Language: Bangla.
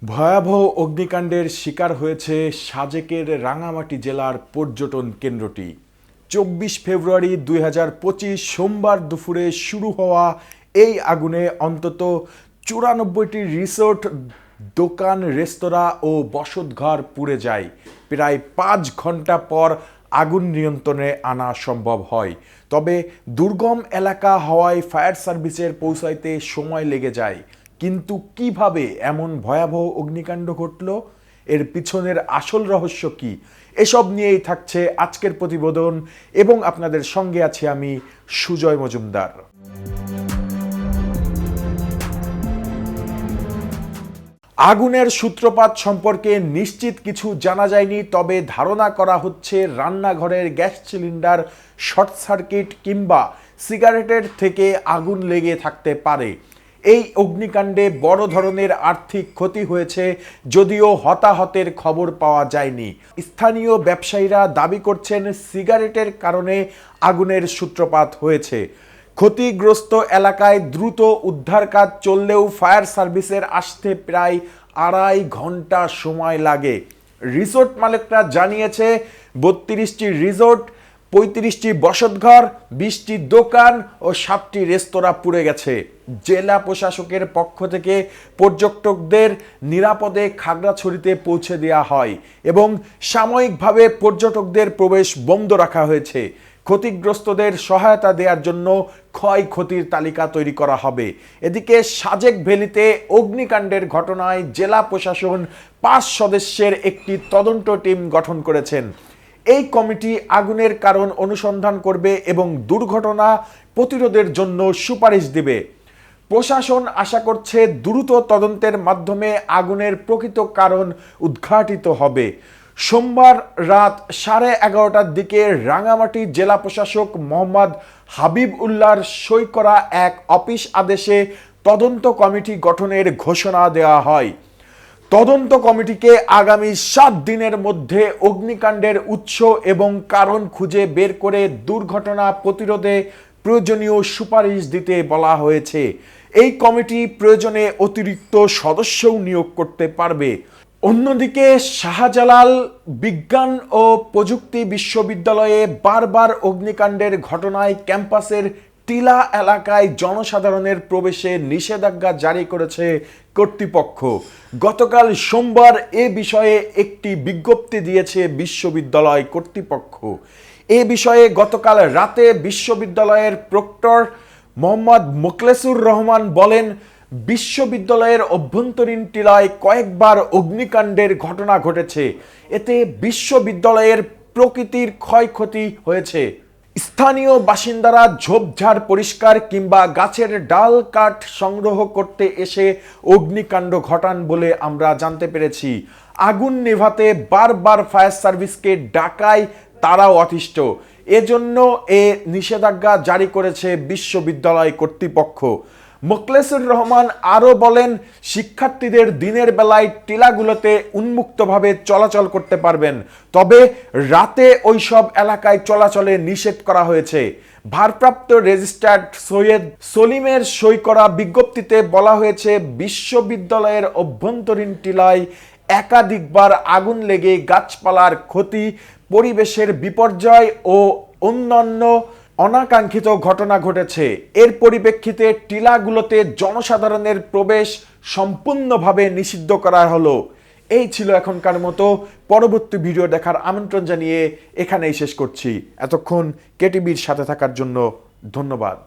ভয়াবহ অগ্নিকাণ্ডের শিকার হয়েছে সাজেকের রাঙামাটি জেলার পর্যটন কেন্দ্রটি। 24 ফেব্রুয়ারি 2025 সোমবার দুপুরে শুরু হওয়া এই আগুনে অন্তত 94টি রিসোর্ট, দোকান, রেস্তোরাঁ ও বসতঘর পুড়ে যায়। প্রায় 5 ঘন্টা পর আগুন নিয়ন্ত্রণে আনা সম্ভব হয়। তবে দুর্গম এলাকা হওয়ায় ফায়ার সার্ভিসের পৌঁছাইতে সময় লেগে যায়। কিন্তু কিভাবে এমন ভয়াবহ অগ্নিকাণ্ড ঘটল, এর পিছনের আসল রহস্য কি, এসব নিয়েই থাকছে আজকের প্রতিবেদন এবং আপনাদের সঙ্গে আছি আমি সুজয় মজুমদার। আগুনের সূত্রপাত সম্পর্কে নিশ্চিত কিছু জানা যায়নি, তবে ধারণা করা হচ্ছে রান্নাঘরের গ্যাস সিলিন্ডার শর্ট সার্কিট কিংবা সিগারেটের থেকে আগুন লেগে থাকতে পারে। এই অগ্নিকাণ্ডে বড় ধরনের আর্থিক ক্ষতি হয়েছে, যদিও হতাহতের খবর পাওয়া যায়নি। স্থানীয় ব্যবসায়ীরা দাবি করছেন সিগারেটের কারণে আগুনের সূত্রপাত হয়েছে। ক্ষতিগ্রস্ত এলাকায় দ্রুত উদ্ধার কাজ চললেও ফায়ার সার্ভিসের আসতে প্রায় 2.5 ঘন্টা সময় লাগে। রিসোর্ট মালিকরা জানিয়েছে 32টি রিসোর্ট, 35টি বসতঘর, 20টি দোকান ও 7টি রেস্তোরাঁ পুড়ে গেছে। জেলা প্রশাসকের পক্ষ থেকে পর্যটকদের নিরাপদে খাগড়াছড়িতে পৌঁছে দেওয়া হয় এবং সাময়িকভাবে পর্যটকদের প্রবেশ বন্ধ রাখা হয়েছে। ক্ষতিগ্রস্তদের সহায়তা দেওয়ার জন্য ক্ষয়ক্ষতির তালিকা তৈরি করা হবে। এদিকে সাজেক ভ্যালিতে অগ্নিকাণ্ডের ঘটনায় জেলা প্রশাসন 5 সদস্যের একটি তদন্ত টিম গঠন করেছেন। এই কমিটি আগুনের কারণ অনুসন্ধান করবে এবং দুর্ঘটনা প্রতিরোধের জন্য সুপারিশ দিবে। প্রশাসন আশা করছে দ্রুত তদন্তের মাধ্যমে আগুনের প্রকৃত কারণ উদ্ঘাটিত হবে। সোমবার রাত 11:30টার দিকে রাঙামাটি জেলা প্রশাসক মোহাম্মদ হাবিব উল্লাহর সই করা এক অফিস আদেশে তদন্ত কমিটি গঠনের ঘোষণা দেওয়া হয়। তদন্ত কমিটিকে আগামী 7 দিনের মধ্যে অগ্নিকাণ্ডের উৎস এবং কারণ খুঁজে বের করে দুর্ঘটনা প্রতিরোধে প্রয়োজনীয় সুপারিশ দিতে বলা হয়েছে। এই কমিটি প্রয়োজনে অতিরিক্ত সদস্যও নিয়োগ করতে পারবে। অন্যদিকে শাহজালাল বিজ্ঞান ও প্রযুক্তি বিশ্ববিদ্যালয়ে বারবার অগ্নিকাণ্ডের ঘটনায় ক্যাম্পাসের টিলা এলাকায় জনসাধারণের প্রবেশে নিষেধাজ্ঞা জারি করেছে কর্তৃপক্ষ। গতকাল সোমবার এ বিষয়ে একটি বিজ্ঞপ্তি দিয়েছে বিশ্ববিদ্যালয় কর্তৃপক্ষ। এ বিষয়ে গতকাল রাতে বিশ্ববিদ্যালয়ের প্রক্টর মোহাম্মদ মোখলেসুর রহমান বলেন, বিশ্ববিদ্যালয়ের অভ্যন্তরীণ টিলায় কয়েকবার অগ্নিকাণ্ডের ঘটনা ঘটেছে। এতে বিশ্ববিদ্যালয়ের প্রকৃতির ক্ষয়ক্ষতি হয়েছে। স্থানীয় বাসিন্দারা ঝোপঝাড় পরিষ্কার কিংবা গাছের ডাল কাঠ সংগ্রহ করতে এসে অগ্নিকাণ্ড ঘটান বলে আমরা জানতে পেরেছি। আগুন নেভাতে বারবার ফায়ার সার্ভিসকে ডাকায় তারাও অতিষ্ঠ। এজন্য নিষেধাজ্ঞা জারি করেছে বিশ্ববিদ্যালয় কর্তৃপক্ষ। মোখলেসুর রহমান আরও বলেন, শিক্ষার্থীদের দিনের বেলায় টিলাগুলোতে উন্মুক্তভাবে চলাচল করতে পারবেন, তবে রাতে ওইসব এলাকায় চলাচলে নিষেধ করা হয়েছে। ভারপ্রাপ্ত রেজিস্ট্রার সৈয়দ সলিমের সই করা বিজ্ঞপ্তিতে বলা হয়েছে, বিশ্ববিদ্যালয়ের অভ্যন্তরীণ টিলায় একাধিকবার আগুন লেগে গাছপালার ক্ষতি, পরিবেশের বিপর্যয় ও অন্যান্য অনাকাঙ্ক্ষিত ঘটনা ঘটেছে। এর পরিপ্রেক্ষিতে টিলাগুলোতে জনসাধারণের প্রবেশ সম্পূর্ণভাবে নিষিদ্ধ করা হলো। এই ছিল এখনকার মতো। পরবর্তী ভিডিও দেখার আমন্ত্রণ জানিয়ে এখানেই শেষ করছি। এতক্ষণ কেটিভির সাথে থাকার জন্য ধন্যবাদ।